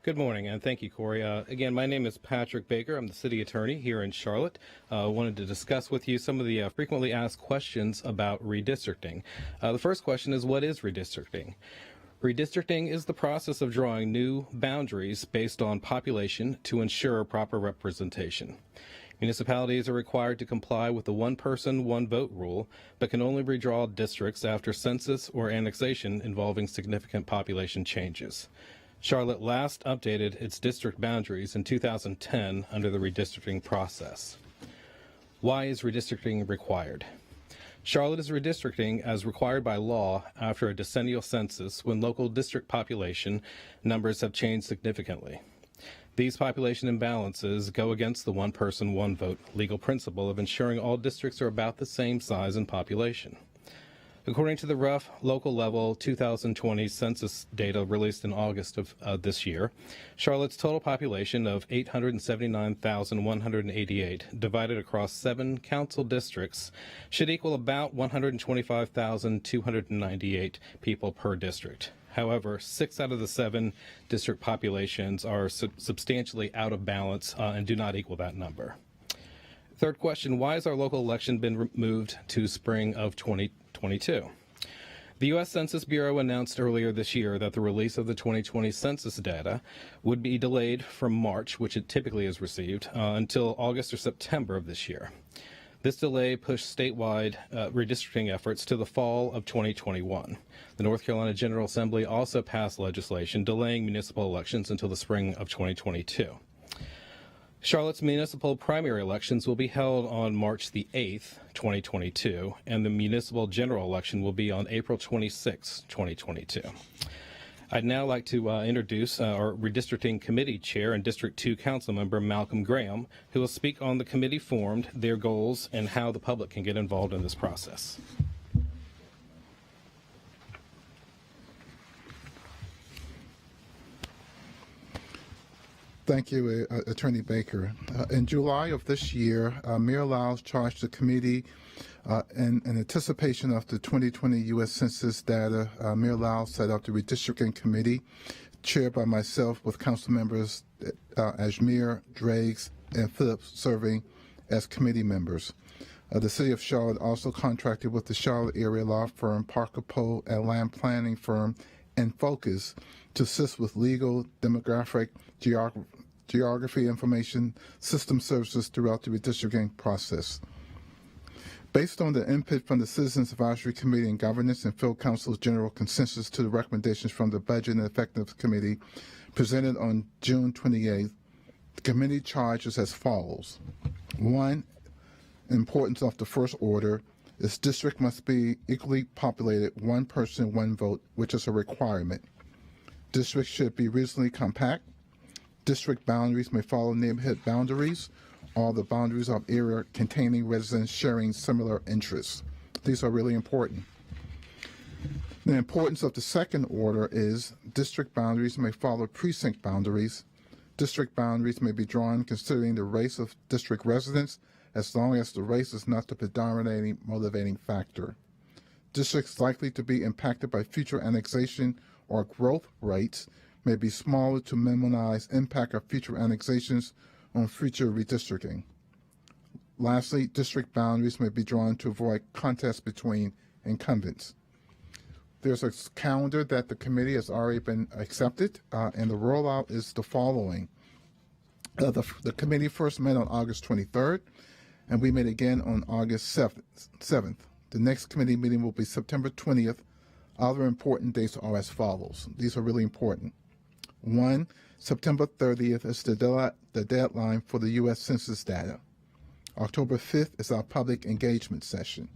Good morning, and thank you, Corey. Again, my name is Patrick Baker. I'm the city attorney here in Charlotte. I wanted to discuss with you some of the frequently asked questions about redistricting. The first question is, what is redistricting? Redistricting is the process of drawing new boundaries based on population to ensure proper representation. Municipalities are required to comply with the one-person, one-vote rule, but can only redraw districts after census or annexation involving significant population changes. Charlotte last updated its district boundaries in 2010 under the redistricting process. Why is redistricting required? Charlotte is redistricting as required by law after a decennial census when local district population numbers have changed significantly. These population imbalances go against the one-person, one-vote legal principle of ensuring all districts are about the same size and population. According to the rough local level 2020 census data released in August of this year, Charlotte's total population of 879,188 divided across 7 council districts should equal about 125,298 people per district. However, 6 out of the 7 district populations are substantially out of balance and do not equal that number. Third question, why has our local election been moved to spring of 2022? The U.S. Census Bureau announced earlier this year that the release of the 2020 census data would be delayed from March, which it typically is received, until August or September of this year. This delay pushed statewide redistricting efforts to the fall of 2021. The North Carolina General Assembly also passed legislation delaying municipal elections until the spring of 2022. Charlotte's municipal primary elections will be held on March the 8th, 2022, and the municipal general election will be on April 26, 2022. I'd now like to introduce our redistricting committee chair and District 2 council member Malcolm Graham, who will speak on the committee formed, their goals, and how the public can get involved in this process. Thank you, Attorney Baker. In July of this year, Mayor Lyles charged the committee in anticipation of the 2020 U.S. Census data. Mayor Lyles set up the redistricting committee, chaired by myself with council members Ashmere, Driggs, and Phillips serving as committee members. The City of Charlotte also contracted with the Charlotte area law firm Parker Poe and land planning firm and Focus to assist with legal, demographic, geography information system services throughout the redistricting process. Based on the input from the Citizens Advisory Committee and Governance and Field Council's general consensus to the recommendations from the Budget and Effectiveness Committee presented on June 28th, the committee charges as follows. 1, importance of the first order is district must be equally populated, one person, one vote, which is a requirement. Districts should be reasonably compact. District boundaries may follow neighborhood boundaries or the boundaries of area containing residents sharing similar interests. These are really important. The importance of the second order is district boundaries may follow precinct boundaries. District boundaries may be drawn considering the race of district residents as long as the race is not the predominating motivating factor. Districts likely to be impacted by future annexation or growth rates may be smaller to minimize impact of future annexations on future redistricting. Lastly, district boundaries may be drawn to avoid contests between incumbents. There's a calendar that the committee has already been accepted, and the rollout is the following. The committee first met on August 23rd, and we met again on August 7th. The next committee meeting will be September 20th. Other important dates are as follows. These are really important. 1, September 30th is the deadline for the U.S. Census data. October 5th is our public engagement session.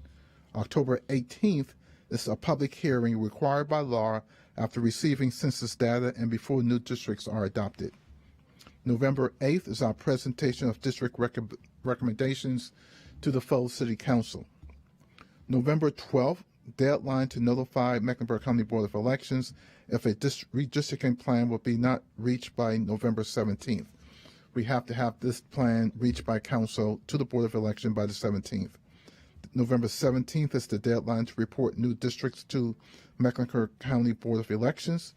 October 18th is a public hearing required by law after receiving census data and before new districts are adopted. November 8th is our presentation of district recommendations to the full City Council. November 12th, deadline to notify Mecklenburg County Board of Elections if a redistricting plan will be not reached by November 17th. We have to have this plan reached by Council to the Board of Election by the 17th. November 17th is the deadline to report new districts to Mecklenburg County Board of Elections.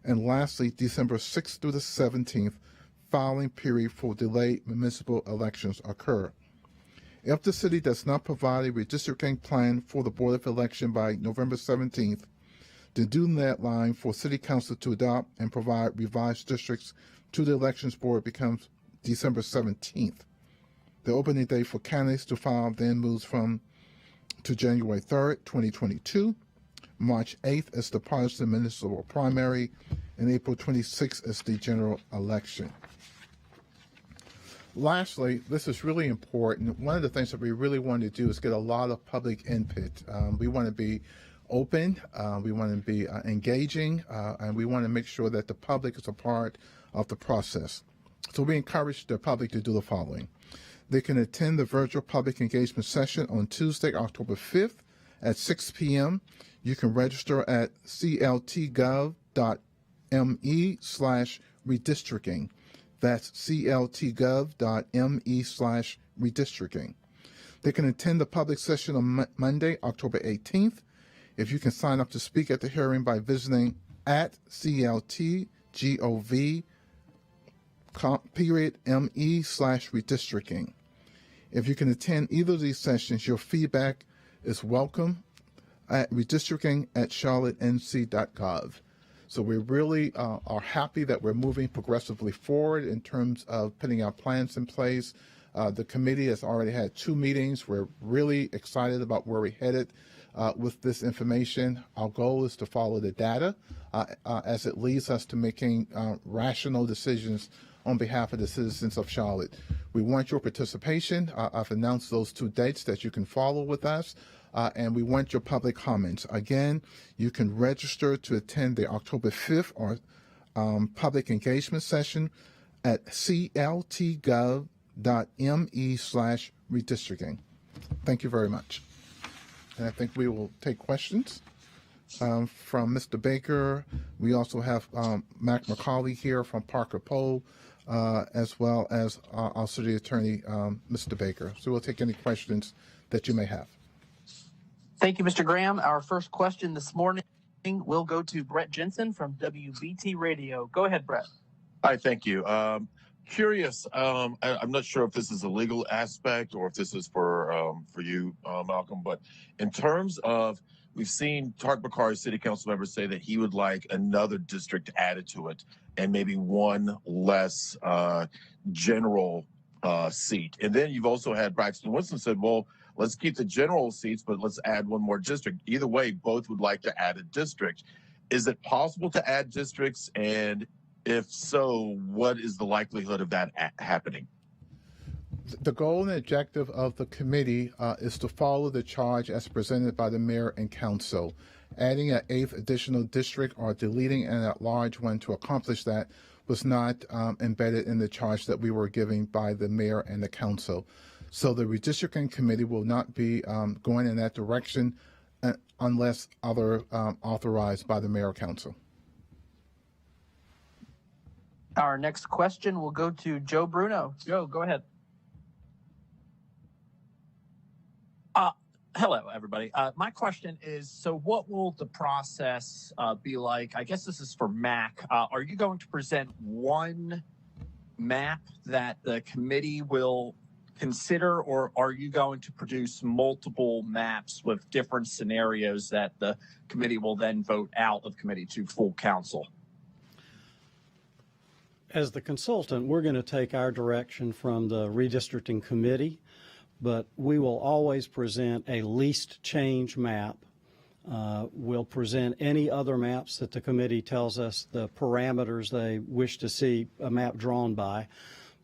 And lastly, December 6th through the 17th, filing period for delayed municipal elections occur. If the city does not provide a redistricting plan for the Board of Election by November 17th, the due deadline for City Council to adopt and provide revised districts to the Elections Board becomes December 17th. The opening date for candidates to file then moves to January 3rd, 2022. March 8th is the partisan municipal primary, and April 26th is the general election. Lastly, this is really important. One of the things that we really want to do is get a lot of public input. We want to be open, we want to be engaging, and we want to make sure that the public is a part of the process. So we encourage the public to do the following. They can attend the virtual public engagement session on Tuesday, October 5th at 6 p.m. You can register at cltgov.me/redistricting. That's cltgov.me/redistricting. They can attend the public session on Monday, October 18th. If you can sign up to speak at the hearing by visiting at cltgov.me/redistricting. If you can attend either of these sessions, your feedback is welcome at redistricting@charlottenc.gov. So we really are happy that we're moving progressively forward in terms of putting our plans in place. The committee has already had 2 meetings. We're really excited about where we're headed with this information. Our goal is to follow the data as it leads us to making rational decisions on behalf of the citizens of Charlotte. We want your participation. I've announced those 2 dates that you can follow with us. And we want your public comments. Again, you can register to attend the October 5th or public engagement session at cltgov.me/redistricting. Thank you very much. And I think we will take questions from Mr. Baker. We also have Mac McCauley here from Parker Poll, as well as our city attorney, Mr. Baker. So we'll take any questions that you may have. Thank you, Mr. Graham. Our first question this morning will go to Brett Jensen from WBT Radio. Go ahead, Brett. Hi, thank you. Curious, I'm not sure if this is a legal aspect or if this is for you, Malcolm, but in terms of, we've seen Tark Bakari, city council member, say that he would like another district added to it and maybe one less general seat. And then you've also had Braxton Winston said, well, let's keep the general seats, but let's add one more district. Either way, both would like to add a district. Is it possible to add districts? And if so, what is the likelihood of that happening? The goal and objective of the committee is to follow the charge as presented by the mayor and council. Adding an 8th additional district or deleting an at-large one to accomplish that was not embedded in the charge that we were giving by the mayor and the council. So the redistricting committee will not be going in that direction unless authorized by the mayor or council. Our next question will go to Joe Bruno. Joe, go ahead. Hello, everybody. My question is, so what will the process be like? I guess this is for Mac. Are you going to present one map that the committee will consider, or are you going to produce multiple maps with different scenarios that the committee will then vote out of committee to full council? As the consultant, we're going to take our direction from the redistricting committee, but we will always present a least change map. We'll present any other maps that the committee tells us the parameters they wish to see a map drawn by.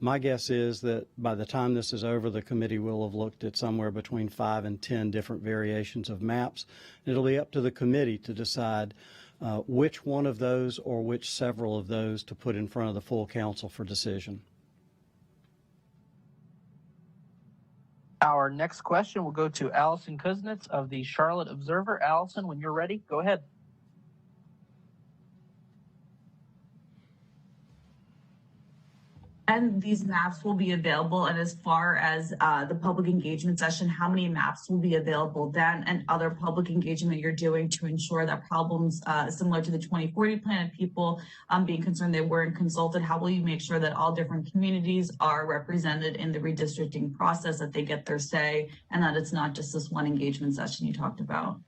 My guess is that by the time this is over, the committee will have looked at somewhere between 5 and 10 different variations of maps. It'll be up to the committee to decide which one of those or which several of those to put in front of the full council for decision. Our next question will go to Allison Kuznets of the Charlotte Observer. Allison, when you're ready, go ahead. And these maps will be available. And as far as the public engagement session, how many maps will be available then, and other public engagement you're doing to ensure that problems similar to the 2040 plan and people being concerned they weren't consulted, how will you make sure that all different communities are represented in the redistricting process, that they get their say, and that it's not just this one engagement session you talked about?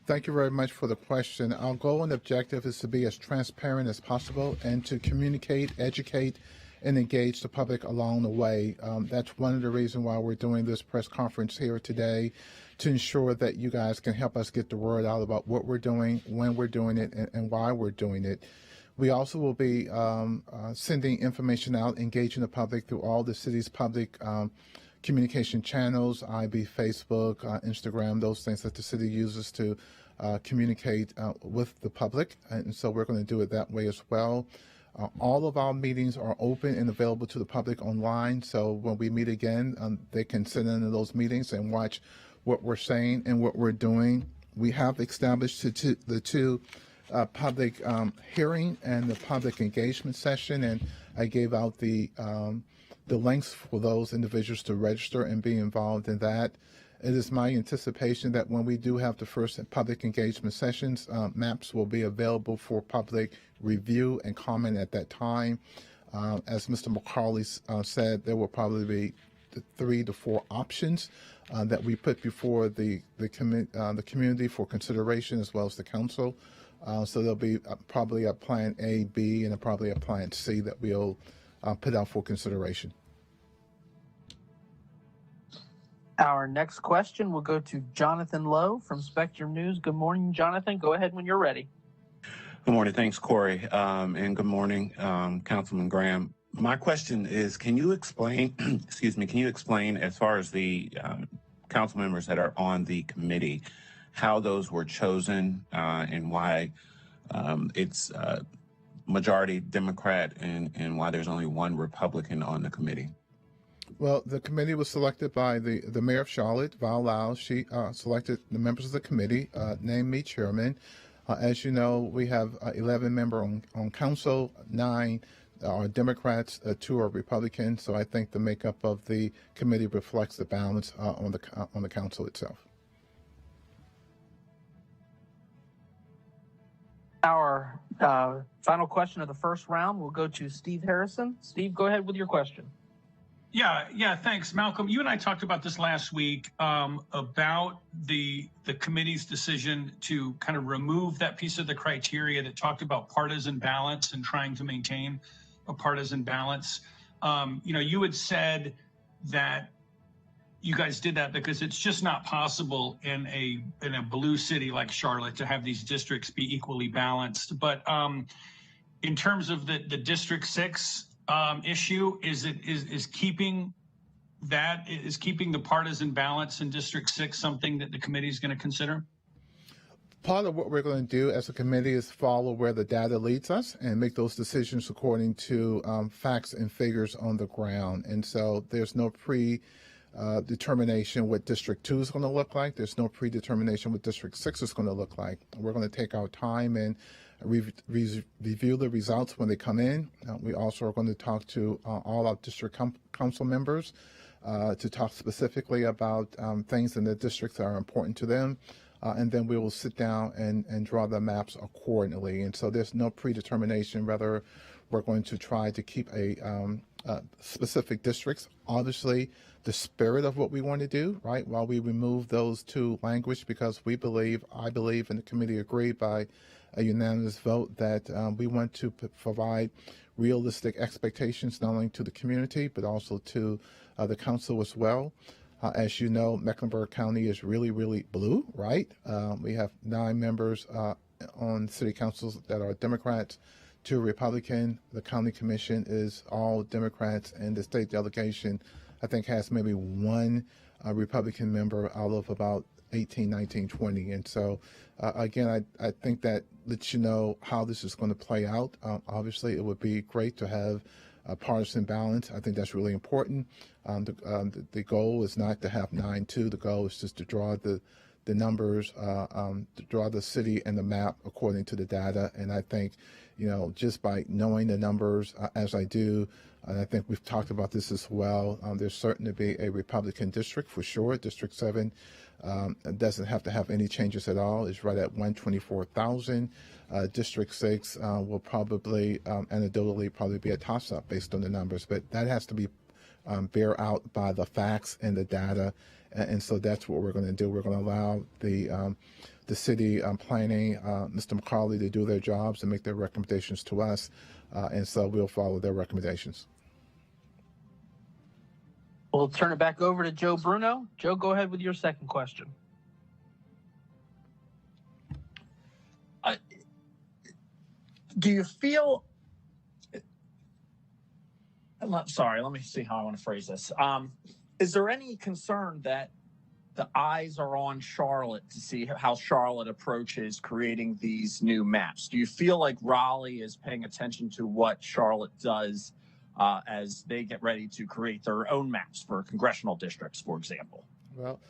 Thank you very much for the question. Our goal and objective is to be as transparent as possible and to communicate, educate, and engage the public along the way. That's one of the reasons why we're doing this press conference here today, to ensure that you guys can help us get the word out about what we're doing, when we're doing it, and why we're doing it. We also will be sending information out, engaging the public through all the city's public communication channels, IB, Facebook, Instagram, those things that the city uses to communicate with the public. And so we're going to do it that way as well. All of our meetings are open and available to the public online. So when we meet again, they can sit in those meetings and watch what we're saying and what we're doing. We have established the two public hearing and the public engagement session, and I gave out the links for those individuals to register and be involved in that. It is my anticipation that when we do have the first public engagement sessions, maps will be available for public review and comment at that time. As Mr. McCauley said, there will probably be 3 to 4 options that we put before the community for consideration, as well as the council. So there'll be probably a plan A, B, and probably a plan C that we'll put out for consideration. Our next question will go to Jonathan Lowe from Spectrum News. Good morning, Jonathan. Go ahead when you're ready. Good morning. Thanks, Corey. And good morning, Councilman Graham. My question is, can you explain, can you explain, as far as the council members that are on the committee, how those were chosen and why it's majority Democrat and why there's only one Republican on the committee? Well, the committee was selected by the mayor of Charlotte, Val Lau. She selected the members of the committee, named me chairman. As you know, we have 11 members on council, 9 are Democrats, 2 are Republicans. So I think the makeup of the committee reflects the balance on the council itself. Our final question of the first round will go to Steve Harrison. Steve, go ahead with your question. Yeah, thanks. Malcolm, you and I talked about this last week, about the committee's decision to kind of remove that piece of the criteria that talked about partisan balance and trying to maintain a partisan balance. You had said that you guys did that because it's just not possible in a blue city like Charlotte to have these districts be equally balanced. But in terms of the District 6 issue, is keeping the partisan balance in District 6 something that the committee is going to consider? Part of what we're going to do as a committee is follow where the data leads us and make those decisions according to facts and figures on the ground. And so there's no determination what District 2 is going to look like. There's no predetermination what District 6 is going to look like. We're going to take our time and review the results when they come in. We also are going to talk to all our district council members to talk specifically about things in the districts that are important to them. And then we will sit down and draw the maps accordingly. And so there's no predetermination whether we're going to try to keep a specific districts. Obviously, the spirit of what we want to do, right, while we remove those 2 language, because I believe, and the committee agreed by a unanimous vote that we want to provide realistic expectations not only to the community but also to the council as well. As you know, Mecklenburg County is really, really blue, right? We have 9 members on city councils that are Democrats, 2 Republican. The county commission is all Democrats, and the state delegation, I think, has maybe 1 Republican member out of about 18, 19, 20. And so, again, I think that lets you know how this is going to play out. Obviously, it would be great to have a partisan balance. I think that's really important. The goal is not to have 9-2. The goal is just to draw the the numbers, draw the city and the map according to the data. And I think, just by knowing the numbers as I do, and I think we've talked about this as well, there's certain to be a Republican district for sure. District 7 doesn't have to have any changes at all. It's right at 124,000. District 6 will probably, anecdotally, probably be a toss-up based on the numbers, but that has to be bear out by the facts and the data. And so that's what we're going to do. We're going to allow the city planning, Mr. McCauley, to do their jobs and make their recommendations to us. And so we'll follow their recommendations. We'll turn it back over to Joe Bruno. Joe, go ahead with your second question. Do you feel? Sorry, let me see how I want to phrase this. Is there any concern that the eyes are on Charlotte to see how Charlotte approaches creating these new maps? Do you feel like Raleigh is paying attention to what Charlotte does as they get ready to create their own maps for congressional districts, for example? Well,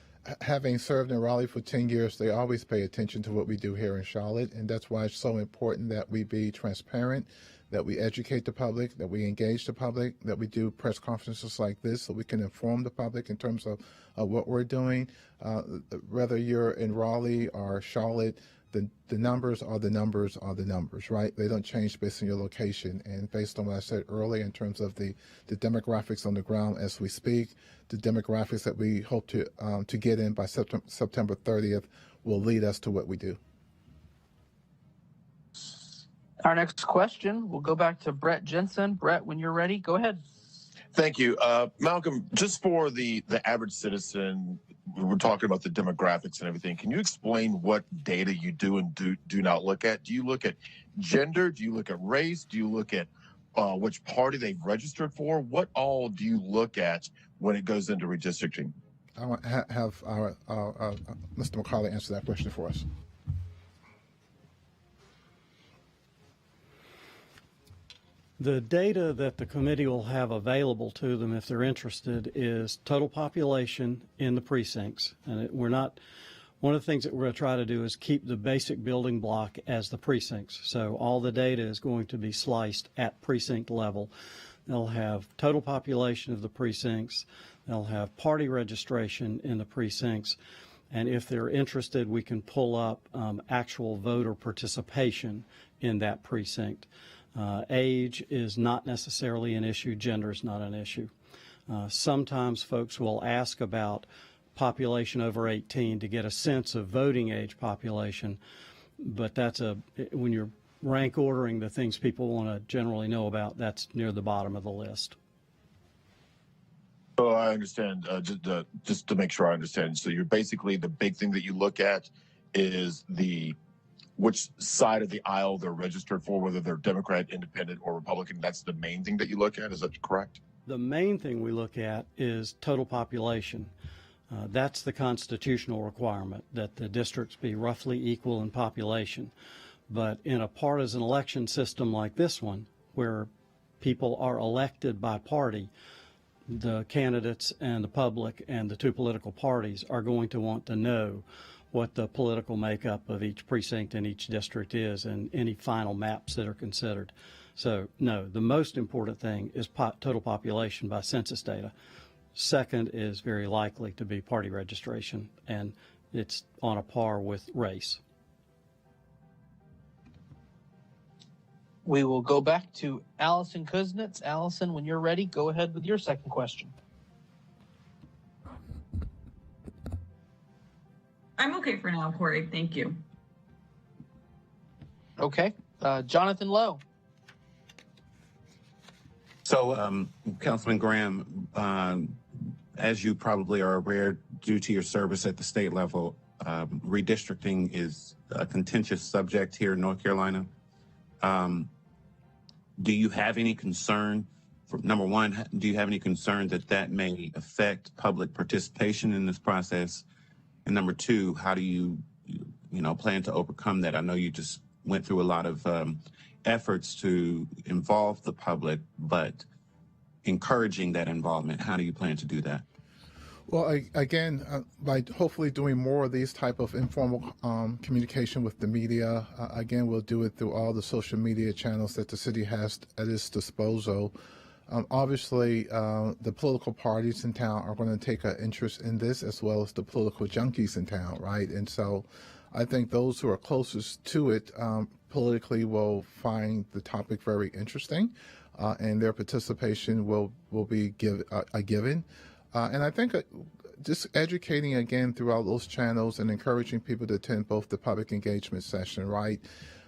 having served in Raleigh for 10 years, they always pay attention to what we do here in Charlotte. And that's why it's so important that we be transparent, that we educate the public, that we engage the public, that we do press conferences like this so we can inform the public in terms of what we're doing. Whether you're in Raleigh or Charlotte, the numbers are the numbers are the numbers, right? They don't change based on your location. And based on what I said earlier in terms of the demographics on the ground as we speak, the demographics that we hope to get in by September 30th will lead us to what we do. Our next question, we'll go back to Brett Jensen. Brett, when you're ready, go ahead. Thank you. Malcolm, just for the average citizen, we're talking about the demographics and everything. Can you explain what data you do and do not look at? Do you look at gender? Do you look at race? Do you look at which party they've registered for? What all do you look at when it goes into redistricting? I want to have our Mr. McCauley answer that question for us. The data that the committee will have available to them if they're interested is total population in the precincts. And one of the things that we're going to try to do is keep the basic building block as the precincts. So all the data is going to be sliced at precinct level. They'll have total population of the precincts. They'll have party registration in the precincts. And if they're interested, we can pull up actual voter participation in that precinct. Age is not necessarily an issue. Gender is not an issue. Sometimes folks will ask about population over 18 to get a sense of voting age population, but when you're rank ordering the things people want to generally know about, that's near the bottom of the list. So I understand, just to make sure I understand. So you're basically, the big thing that you look at is which side of the aisle they're registered for, whether they're Democrat, Independent, or Republican. That's the main thing that you look at. Is that correct? The main thing we look at is total population. That's the constitutional requirement, that the districts be roughly equal in population. But in a partisan election system like this one, where people are elected by party, the candidates and the public and the two political parties are going to want to know what the political makeup of each precinct and each district is and any final maps that are considered. So, no, the most important thing is total population by census data. Second is very likely to be party registration, and it's on a par with race. We will go back to Allison Kuznets. Allison, when you're ready, go ahead with your second question. I'm okay for now, Corey. Thank you. Okay. Jonathan Lowe. So, Councilman Graham, as you probably are aware, due to your service at the state level, redistricting is a contentious subject here in North Carolina. Do you have any concern, number one, do you have any concern that may affect public participation in this process? And number two, how do you plan to overcome that? I know you just went through a lot of efforts to involve the public, but encouraging that involvement, how do you plan to do that? Well, again, by hopefully doing more of these type of informal communication with the media, again, we'll do it through all the social media channels that the city has at its disposal. Obviously, the political parties in town are going to take an interest in this, as well as the political junkies in town, right? And so I think those who are closest to it politically will find the topic very interesting, and their participation will be a given. And I think just educating again throughout those channels and encouraging people to attend both the public engagement session, right?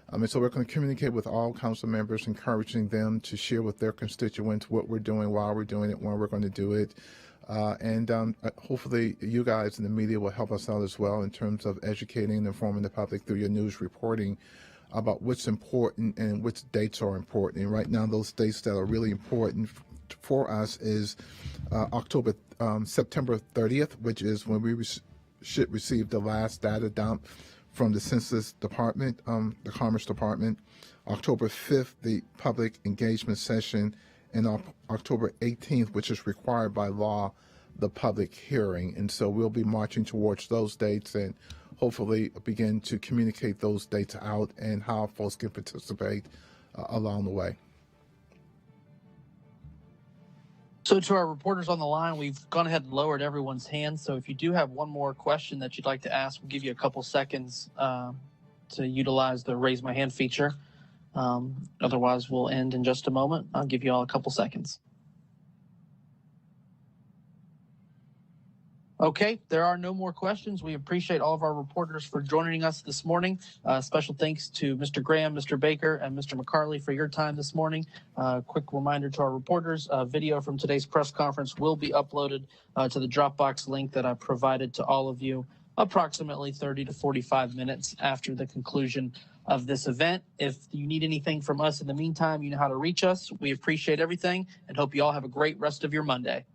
And so we're going to communicate with all council members, encouraging them to share with their constituents what we're doing, why we're doing it, when we're going to do it. And hopefully you guys in the media will help us out as well in terms of educating and informing the public through your news reporting about what's important and which dates are important. And right now, those dates that are really important for us is September 30th, which is when we should receive the last data dump from the Census Department, the Commerce Department. October 5th, the public engagement session, and October 18th, which is required by law, the public hearing. And so we'll be marching towards those dates and hopefully begin to communicate those dates out and how folks can participate along the way. So to our reporters on the line, we've gone ahead and lowered everyone's hands. So if you do have one more question that you'd like to ask, we'll give you a couple seconds to utilize the raise my hand feature. Otherwise, we'll end in just a moment. I'll give you all a couple seconds. Okay, there are no more questions. We appreciate all of our reporters for joining us this morning. Special thanks to Mr. Graham, Mr. Baker, and Mr. McCarley for your time this morning. Quick reminder to our reporters, video from today's press conference will be uploaded to the Dropbox link that I provided to all of you approximately 30 to 45 minutes after the conclusion of this event. If you need anything from us in the meantime, you know how to reach us. We appreciate everything and hope you all have a great rest of your Monday.